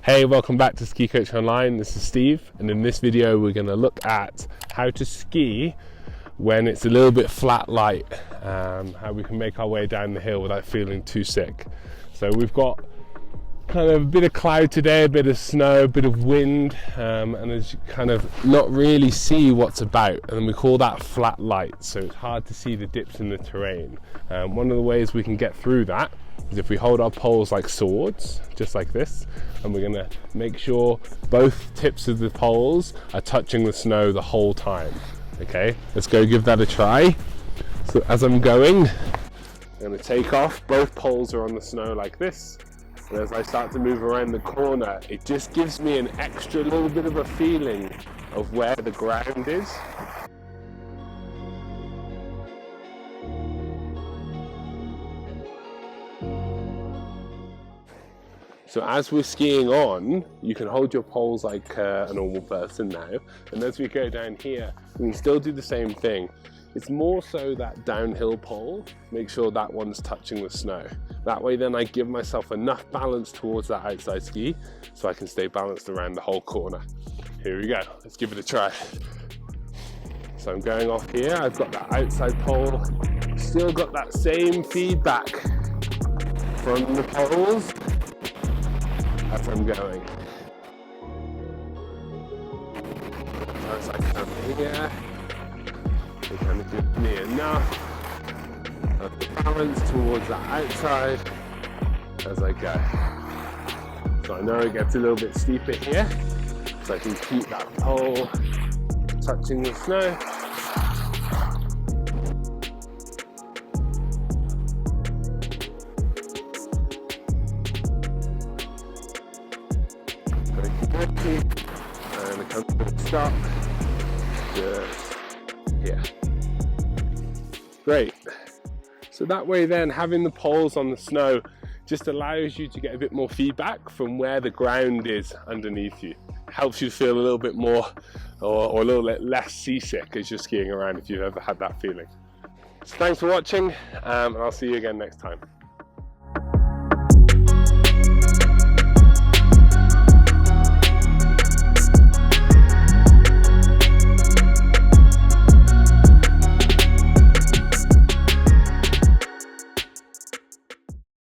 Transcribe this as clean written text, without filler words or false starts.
Hey, welcome back to SkiCoachingOnline. This is Steve, and in this video we're going to look at how to ski when it's a little bit flat light, how we can make our way down the hill without feeling too sick. So we've got kind of a bit of cloud today, a bit of snow, a bit of wind, and as you kind of not really see what's about, and we call that flat light, so it's hard to see the dips in the terrain. One of the ways we can get through that is if we hold our poles like swords, just like this, and we're going to make sure both tips of the poles are touching the snow the whole time. Okay, let's go give that a try. So as I'm going, I'm going to take off, both poles are on the snow like this, and as I start to move around the corner, it just gives me an extra little bit of a feeling of where the ground is. So as we're skiing on, you can hold your poles like a normal person now, and as we go down here, we can still do the same thing. It's more so that downhill pole, make sure that one's touching the snow. That way then I give myself enough balance towards that outside ski, so I can stay balanced around the whole corner. Here we go, let's give it a try. So I'm going off here, I've got that outside pole, still got that same feedback from the poles as I'm going. As I come here, they kind of give me enough of the balance towards that outside as I go. So I know it gets a little bit steeper here, so I can keep that pole touching the snow. And it comes to a stop just here. Great. So that way then, having the poles on the snow just allows you to get a bit more feedback from where the ground is underneath you. Helps you feel a little bit more or a little bit less seasick as you're skiing around, if you've ever had that feeling. So thanks for watching, and I'll see you again next time.